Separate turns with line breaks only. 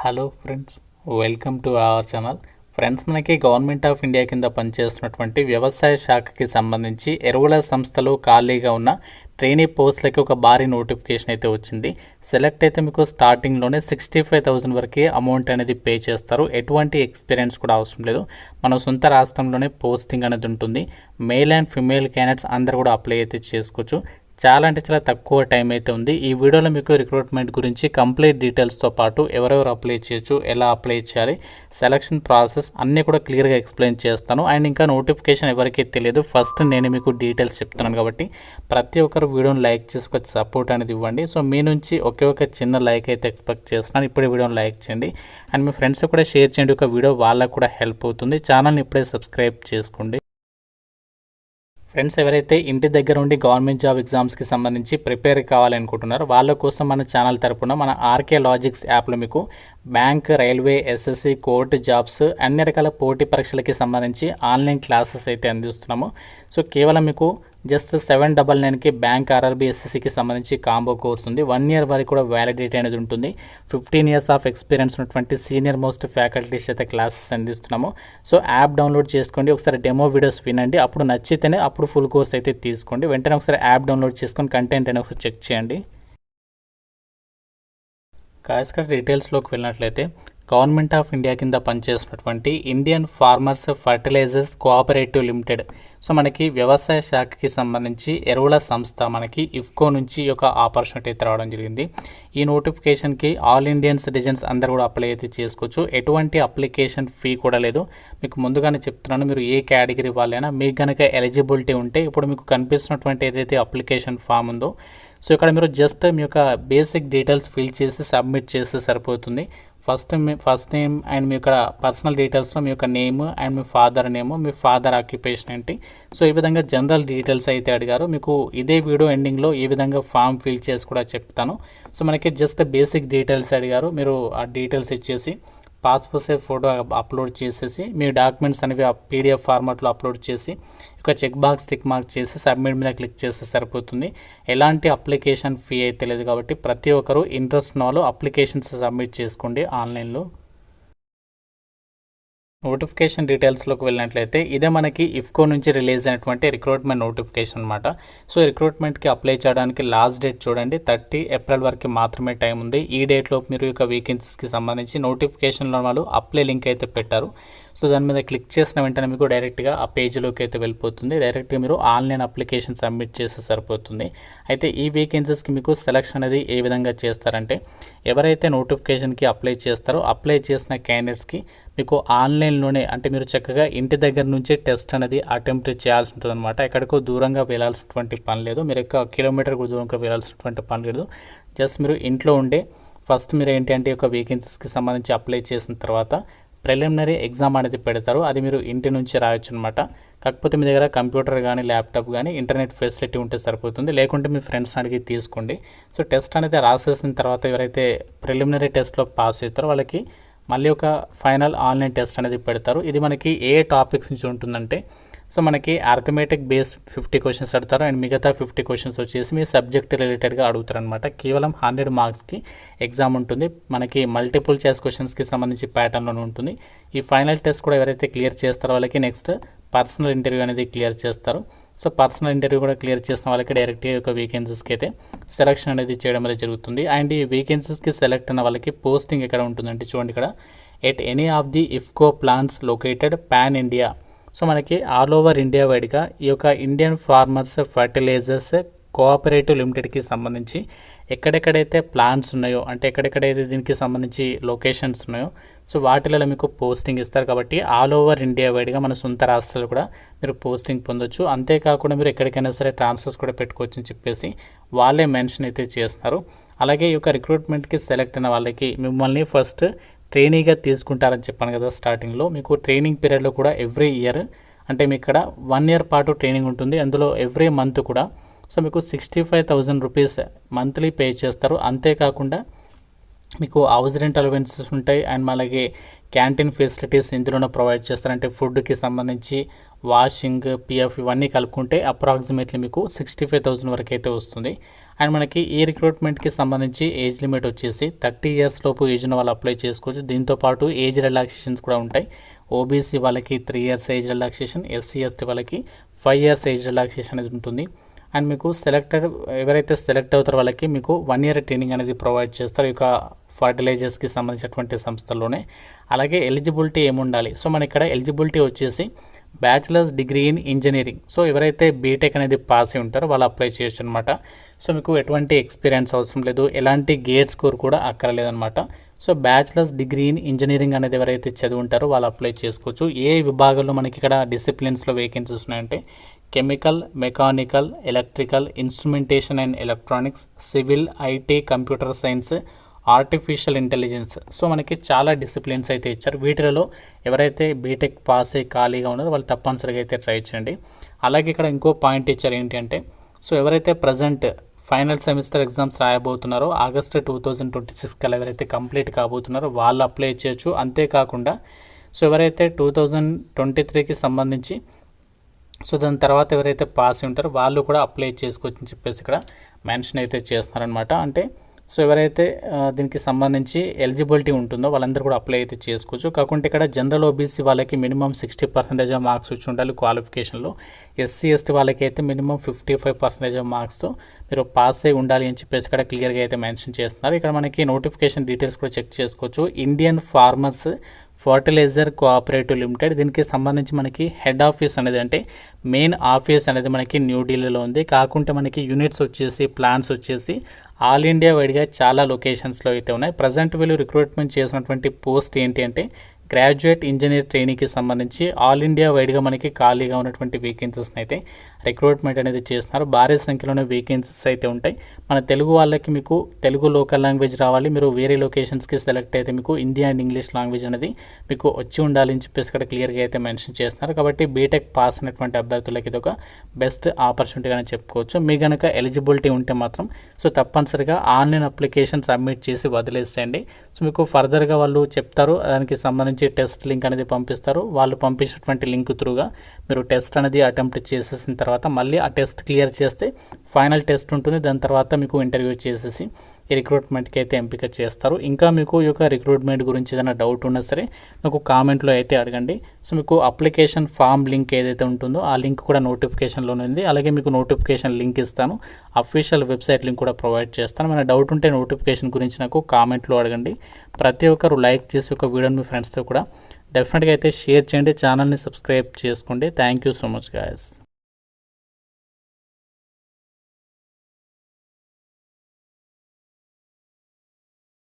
Hello friends, welcome to our channel. Friends, మనకి government of India కింద పనిచేస్తున్నటువంటి వ్యవసాయ శాఖకి సంబంధించి ఎరువుల సంస్థలు ఖాళీగా ఉన్న ట్రైనీ పోస్టులకి ఒక భారీ నోటిఫికేషన్ అయితే వచ్చింది. సెలెక్ట్ అయితే మీకు స్టార్టింగ్లోనే 65,000 వరకు అమౌంట్ అనేది పే చేస్తారు. ఎటువంటి ఎక్స్పీరియన్స్ కూడా అవసరం లేదు. మన సొంత రాష్ట్రంలోనే పోస్టింగ్ అనేది ఉంటుంది. మేల్ అండ్ ఫిమేల్ క్యాండిడేట్స్ అందరూ కూడా అప్లై అయితే చేసుకోవచ్చు. చాలా అంటే చాలా తక్కువ టైం అయితే ఉంది. ఈ వీడియోలో మీకు రిక్రూట్మెంట్ గురించి కంప్లీట్ డీటెయిల్స్తో పాటు ఎవరెవరు అప్లై చేయొచ్చు, ఎలా అప్లై చేయాలి, సెలక్షన్ ప్రాసెస్ అన్నీ కూడా క్లియర్గా ఎక్స్ప్లెయిన్ చేస్తాను. అండ్ ఇంకా నోటిఫికేషన్ ఎవరికీ తెలియదు, ఫస్ట్ నేను మీకు డీటెయిల్స్ చెప్తున్నాను కాబట్టి ప్రతి ఒక్కరు వీడియోని లైక్ చేసి ఒక సపోర్ట్ అనేది ఇవ్వండి. సో మీ నుంచి ఒకే ఒక చిన్న లైక్ అయితే ఎక్స్పెక్ట్ చేస్తున్నాను. ఇప్పుడే వీడియోని లైక్ చేయండి అండ్ మీ ఫ్రెండ్స్ కూడా షేర్ చేయండి. ఒక వీడియో వాళ్ళకు కూడా హెల్ప్ అవుతుంది. ఛానల్ని ఇప్పుడే సబ్స్క్రైబ్ చేసుకోండి. ఫ్రెండ్స్, ఎవరైతే ఇంటి దగ్గర ఉండి గవర్నమెంట్ జాబ్ ఎగ్జామ్స్కి సంబంధించి ప్రిపేర్ కావాలనుకుంటున్నారో వాళ్ళ కోసం మన ఛానల్ తరపున మన ఆర్కే లాజిక్స్ యాప్లో మీకు bank, railway, SSC, court jobs అన్ని రకాల పోటీ పరీక్షలకి సంబంధించి ఆన్లైన్ క్లాసెస్ అయితే అందిస్తున్నాము. సో కేవలం మీకు జస్ట్ 799కి బ్యాంక్, ఆర్ఆర్బీ, ఎస్ఎస్సికి సంబంధించి కాంబో కోర్స్ ఉంది. 1 ఇయర్ వరకు కూడా వ్యాలిడిటీ అనేది ఉంటుంది. 15 ఇయర్స్ ఆఫ్ ఎక్స్పీరియన్స్ ఉన్నటువంటి సీనియర్ మోస్ట్ ఫ్యాకల్టీస్ అయితే క్లాసెస్ అందిస్తున్నాము. సో యాప్ డౌన్లోడ్ చేసుకోండి, ఒకసారి డెమో వీడియోస్ వినండి, అప్పుడు నచ్చితేనే అప్పుడు ఫుల్ కోర్స్ అయితే తీసుకోండి. వెంటనే ఒకసారి యాప్ డౌన్లోడ్ చేసుకొని కంటెంట్ అనేది ఒకసారి చెక్ చేయండి. కాస్క డీటెయిల్స్లోకి వెళ్ళినట్లయితే గవర్నమెంట్ ఆఫ్ ఇండియా కింద పనిచేస్తున్నటువంటి Indian farmers fertilisers cooperative limited, so మనకి వ్యవసాయ శాఖకి సంబంధించి ఎరువుల సంస్థ మనకి ఇఫ్కో నుంచి ఒక ఆపర్చునిటీ అయితే రావడం జరిగింది. ఈ నోటిఫికేషన్కి ఆల్ ఇండియన్ సిటిజన్స్ అందరూ కూడా అప్లై అయితే చేసుకోవచ్చు. ఎటువంటి అప్లికేషన్ ఫీ కూడా లేదు. మీకు ముందుగానే చెప్తున్నాను, మీరు ఏ కేటగిరీ వాళ్ళైనా మీకు కనుక ఎలిజిబిలిటీ ఉంటే ఇప్పుడు మీకు కనిపిస్తున్నటువంటి ఏదైతే అప్లికేషన్ ఫామ్ ఉందో సో ఇక్కడ మీరు జస్ట్ మీ యొక్క బేసిక్ డీటెయిల్స్ ఫిల్ చేసి సబ్మిట్ చేస్తే సరిపోతుంది. ఫస్ట్ నేమ్ అండ్ మీ యొక్క పర్సనల్ డీటెయిల్స్లో మీ యొక్క name and me father name, me father occupation ఏంటి, సో ఈ విధంగా జనరల్ డీటెయిల్స్ అయితే అడిగారు. మీకు ఇదే వీడియో ఎండింగ్లో ఈ విధంగా ఫామ్ ఫిల్ చేసి కూడా చెప్తాను. సో మనకి జస్ట్ బేసిక్ డీటెయిల్స్ అడిగారు. మీరు ఆ డీటెయిల్స్ ఇచ్చేసి పాస్పోర్ట్ సైజ్ ఫోటో అప్లోడ్ చేసేసి మీ డాక్యుమెంట్స్ అనేవి ఆ పీడిఎఫ్ ఫార్మాట్లో అప్లోడ్ చేసి ఒక చెక్ బాక్స్ టిక్ మార్క్ చేసి సబ్మిట్ మీద క్లిక్ చేస్తే సరిపోతుంది. ఎలాంటి అప్లికేషన్ ఫీ అయితే లేదు కాబట్టి ప్రతి ఒక్కరు ఇంట్రెస్ట్ ఉన్న వాళ్ళు అప్లికేషన్స్ సబ్మిట్ చేసుకోండి ఆన్లైన్లో. నోటిఫికేషన్ డీటెయిల్స్లోకి వెళ్ళినట్లయితే ఇదే మనకి ఇఫ్కో నుంచి రిలీజ్ అయినటువంటి రిక్రూట్మెంట్ నోటిఫికేషన్ అనమాట. సో రిక్రూట్మెంట్కి అప్లై చేయడానికి లాస్ట్ డేట్ చూడండి, 30 ఏప్రిల్ వరకు మాత్రమే టైం ఉంది. ఈ డేట్లో మీరు యొక్క వేకెన్సీస్కి సంబంధించి నోటిఫికేషన్లో వాళ్ళు అప్లై లింక్ అయితే పెట్టారు. సో దాని మీద క్లిక్ చేసిన వెంటనే మీకు డైరెక్ట్గా ఆ పేజ్లోకి అయితే వెళ్ళిపోతుంది. డైరెక్ట్గా మీరు ఆన్లైన్ అప్లికేషన్ సబ్మిట్ చేస్తే సరిపోతుంది. అయితే ఈ వేకెన్సీస్కి మీకు సెలక్షన్ అనేది ఏ విధంగా చేస్తారంటే ఎవరైతే నోటిఫికేషన్కి అప్లై చేస్తారో అప్లై చేసిన క్యాండిడేట్స్కి మీకు ఆన్లైన్లోనే అంటే మీరు చక్కగా ఇంటి దగ్గర నుంచే టెస్ట్ అనేది అటెంప్ట్ చేయాల్సి ఉంటుంది అనమాట. ఎక్కడికో దూరంగా వెళ్ళాల్సినటువంటి పని లేదు, మీరు ఎక్కువ కిలోమీటర్ దూరంగా వెళ్ళాల్సినటువంటి పని లేదు. జస్ట్ మీరు ఇంట్లో ఉండే ఫస్ట్ మీరు ఏంటి అంటే ఒక వేకెన్సీస్కి సంబంధించి అప్లై చేసిన తర్వాత ప్రిలిమినరీ ఎగ్జామ్ అనేది పెడతారు. అది మీరు ఇంటి నుంచి రాయొచ్చు అనమాట. కాకపోతే మీ దగ్గర కంప్యూటర్ కానీ ల్యాప్టాప్ కానీ ఇంటర్నెట్ ఫెసిలిటీ ఉంటే సరిపోతుంది, లేకుంటే మీ ఫ్రెండ్స్ని అడిగి తీసుకోండి. సో టెస్ట్ అనేది రాసేసిన తర్వాత ఎవరైతే ప్రిలిమినరీ టెస్ట్లో పాస్ అవుతారో వాళ్ళకి మళ్ళీ ఒక ఫైనల్ ఆన్లైన్ టెస్ట్ అనేది పెడతారు. ఇది మనకి ఏ టాపిక్స్ నుంచి ఉంటుందంటే సో మనకి అర్థమెటిక్ బేస్ 50 క్వశ్చన్స్ అడుగుతారు అండ్ మిగతా 50 క్వశ్చన్స్ వచ్చేసి మీ సబ్జెక్ట్ రిలేటెడ్గా అడుగుతారు అనమాట. కేవలం 100 మార్క్స్కి ఎగ్జామ్ ఉంటుంది. మనకి మల్టిపుల్ చాయిస్ క్వశ్చన్స్కి సంబంధించి ప్యాటర్న్లోనే ఉంటుంది. ఈ ఫైనల్ టెస్ట్ కూడా ఎవరైతే క్లియర్ చేస్తారో వాళ్ళకి నెక్స్ట్ పర్సనల్ ఇంటర్వ్యూ అనేది క్లియర్ చేస్తారు. సో పర్సనల్ ఇంటర్వ్యూ కూడా క్లియర్ చేసిన వాళ్ళకి డైరెక్ట్గా ఒక వేకెన్సీస్కి అయితే సెలక్షన్ అనేది చేయడం అనేది జరుగుతుంది. అండ్ ఈ వేకెన్సీస్కి సెలెక్ట్ అయిన వాళ్ళకి పోస్టింగ్ ఎక్కడ ఉంటుందంటే చూడండి ఇక్కడ at any of the IFFCO plants located pan India. So మనకి ఆల్ ఓవర్ ఇండియా వైడ్గా ఈ యొక్క ఇండియన్ ఫార్మర్స్ ఫర్టిలైజర్స్ కోఆపరేటివ్ లిమిటెడ్కి సంబంధించి ఎక్కడెక్కడైతే ప్లాన్స్ ఉన్నాయో అంటే ఎక్కడెక్కడైతే దీనికి సంబంధించి లొకేషన్స్ ఉన్నాయో సో వాటిలో మీకు పోస్టింగ్ ఇస్తారు. కాబట్టి ఆల్ ఓవర్ ఇండియా వైడ్గా మన సొంత రాష్ట్రాలు కూడా మీరు పోస్టింగ్ పొందొచ్చు. అంతేకాకుండా మీరు ఎక్కడికైనా సరే ట్రాన్స్ఫర్స్ కూడా పెట్టుకోవచ్చు అని చెప్పేసి వాళ్ళే మెన్షన్ అయితే చేస్తున్నారు. అలాగే ఈ యొక్క రిక్రూట్మెంట్కి సెలెక్ట్ అయిన వాళ్ళకి మిమ్మల్ని ఫస్ట్ ట్రైనీగా తీసుకుంటారని చెప్పాను కదా స్టార్టింగ్లో. మీకు ట్రైనింగ్ పీరియడ్లో కూడా ఎవ్రీ ఇయర్ అంటే మీకు ఇక్కడ 1 ఇయర్ పాటు ట్రైనింగ్ ఉంటుంది. అందులో ఎవ్రీ మంత్ కూడా సో మీకు 65,000 రూపీస్ మంత్లీ పే చేస్తారు. అంతేకాకుండా మీకు హౌస్ రెంట్ అలవెన్సెస్ ఉంటాయి అండ్ అలాగే క్యాంటీన్ ఫెసిలిటీస్ ఇందులోనే ప్రొవైడ్ చేస్తారు. అంటే ఫుడ్కి సంబంధించి వాషింగ్, పిఎఫ్ ఇవన్నీ కలుపుకుంటే అప్రాక్సిమేట్లీ మీకు 65,000 వరకు అయితే వస్తుంది. అండ్ మనకి ఈ రిక్రూట్మెంట్కి సంబంధించి ఏజ్ లిమిట్ వచ్చేసి 30 ఇయర్స్ లోపు ఏజ్ ఉన్న వాళ్ళు అప్లై చేసుకోవచ్చు. దీంతోపాటు ఏజ్ రిలాక్సేషన్స్ కూడా ఉంటాయి. ఓబీసీ వాళ్ళకి 3 years age relaxation, SC ST వాళ్ళకి 5 ఇయర్స్ ఏజ్ రిలాక్సేషన్ అనేది ఉంటుంది. అండ్ మీకు ఎవరైతే సెలెక్ట్ అవుతారో వాళ్ళకి మీకు 1 ఇయర్ ట్రైనింగ్ అనేది ప్రొవైడ్ చేస్తారు ఇక ఫర్టిలైజర్స్కి సంబంధించినటువంటి సంస్థల్లోనే. అలాగే ఎలిజిబిలిటీ ఏముండాలి, సో మన ఇక్కడ ఎలిజిబిలిటీ వచ్చేసి bachelors degree in engineering. So ఎవరైతే బీటెక్ అనేది పాస్ అయి ఉంటారో వాళ్ళు అప్లై చేయొచ్చు అనమాట. సో మీకు ఎటువంటి ఎక్స్పీరియన్స్ అవసరం లేదు, ఎలాంటి గేట్ స్కోర్ కూడా అక్కర్లేదనమాట. So bachelors degree in engineering అనేది ఎవరైతే చదివి ఉంటారో వాళ్ళు అప్లై చేసుకోవచ్చు. ఏ విభాగంలో మనకి ఇక్కడ డిసిప్లిన్స్లో వేకెన్సీస్ ఉన్నాయంటే chemical, mechanical, electrical, instrumentation and electronics, civil, IT, computer science, artificial intelligence. So మనకి చాలా డిసిప్లిన్స్ అయితే ఇచ్చారు. వీటిలో ఎవరైతే బీటెక్ పాస్ అయ్యి ఖాళీగా ఉన్నారో వాళ్ళు తప్పనిసరిగా అయితే ట్రై చేయండి. అలాగే ఇక్కడ ఇంకో పాయింట్ ఇచ్చారు ఏంటి అంటే, సో ఎవరైతే ప్రజెంట్ ఫైనల్ సెమిస్టర్ ఎగ్జామ్స్ రాయబోతున్నారో ఆగస్టు 2026 కల్లా ఎవరైతే కంప్లీట్ కాబోతున్నారో వాళ్ళు అప్లై చేయొచ్చు. అంతేకాకుండా సో ఎవరైతే 2023కి సంబంధించి సో దాని తర్వాత ఎవరైతే పాస్ ఉంటారో వాళ్ళు కూడా అప్లై చేసుకోవచ్చు అని చెప్పేసి ఇక్కడ మెన్షన్ అయితే చేస్తున్నారనమాట. అంటే సో ఎవరైతే దీనికి సంబంధించి ఎలిజిబిలిటీ ఉంటుందో వాళ్ళందరూ కూడా అప్లై అయితే చేసుకోవచ్చు. కాకుంటే ఇక్కడ జనరల్ ఓబీసీ వాళ్ళకి మినిమం 60% ఆఫ్ మార్క్స్ వచ్చి ఉండాలి క్వాలిఫికేషన్లో. ఎస్సీ ఎస్టీ వాళ్ళకి అయితే మినిమం 55% ఆఫ్ మార్క్స్తో మీరు పాస్ అయి ఉండాలి అని చెప్పేసి ఇక్కడ క్లియర్గా అయితే మెన్షన్ చేస్తున్నారు. ఇక్కడ మనకి నోటిఫికేషన్ డీటెయిల్స్ కూడా చెక్ చేసుకోవచ్చు. Indian farmers fertiliser cooperative limited, దీనికి సంబంధించి మనకి హెడ్ ఆఫీస్ అనేది అంటే మెయిన్ ఆఫీస్ అనేది మనకి న్యూఢిల్లీలో ఉంది. కాకుంటే మనకి యూనిట్స్ వచ్చేసి ప్లాన్స్ వచ్చేసి ఆల్ ఇండియా వైడ్గా చాలా లొకేషన్స్లో అయితే ఉన్నాయి. ప్రజెంట్ వీళ్ళు రిక్రూట్మెంట్ చేసినటువంటి పోస్ట్ ఏంటి అంటే గ్రాడ్యుయేట్ ఇంజనీర్ ట్రైనింగ్కి సంబంధించి ఆల్ ఇండియా వైడ్గా మనకి ఖాళీగా ఉన్నటువంటి వేకెన్సీస్ని అయితే రిక్రూట్మెంట్ అనేది చేస్తున్నారు. భారీ సంఖ్యలోనే వేకెన్సీస్ అయితే ఉంటాయి. మన తెలుగు వాళ్ళకి మీకు తెలుగు లోకల్ లాంగ్వేజ్ రావాలి, మీరు వేరే లొకేషన్స్కి సెలెక్ట్ అయితే మీకు హిందీ అండ్ ఇంగ్లీష్ లాంగ్వేజ్ అనేది మీకు వచ్చి ఉండాలి అని చెప్పేసి ఇక్కడ క్లియర్గా అయితే మెన్షన్ చేస్తున్నారు. కాబట్టి బీటెక్ పాస్ అయినటువంటి అభ్యర్థులకి ఇది ఒక బెస్ట్ ఆపర్చునిటీగానే చెప్పుకోవచ్చు. మీ కనుక ఎలిజిబిలిటీ ఉంటే మాత్రం సో తప్పనిసరిగా ఆన్లైన్ అప్లికేషన్ సబ్మిట్ చేసి వదిలేసేయండి. సో మీకు ఫర్దర్గా వాళ్ళు చెప్తారు, దానికి సంబంధించి టెస్ట్ లింక్ అనేది పంపిస్తారు. వాళ్ళు పంపించినటువంటి లింక్ త్రూగా మీరు టెస్ట్ అనేది అటెంప్ట్ చేసేసిన తర్వాత మళ్ళీ ఆ టెస్ట్ క్లియర్ చేస్తే ఫైనల్ టెస్ట్ ఉంటుంది. దాని తర్వాత మీకు ఇంటర్వ్యూ చేసేసి ఈ రిక్రూట్మెంట్కి అయితే ఎంపిక చేస్తారు. ఇంకా మీకు ఈ యొక్క రిక్రూట్మెంట్ గురించి ఏదైనా డౌట్ ఉన్నా సరే నాకు కామెంట్లో అయితే అడగండి. సో మీకు అప్లికేషన్ ఫామ్ లింక్ ఏదైతే ఉంటుందో ఆ లింక్ కూడా నోటిఫికేషన్లోనే ఉంది. అలాగే మీకు నోటిఫికేషన్ లింక్ ఇస్తాను, అఫీషియల్ వెబ్సైట్ లింక్ కూడా ప్రొవైడ్ చేస్తాను. మన డౌట్ ఉంటే నోటిఫికేషన్ గురించి నాకు కామెంట్లో అడగండి. ప్రతి ఒక్కరు లైక్ చేసి ఒక వీడియోని మీ ఫ్రెండ్స్తో కూడా డెఫినెట్గా అయితే షేర్ చేయండి. ఛానల్ని సబ్స్క్రైబ్ చేసుకోండి. Thank you so much guys.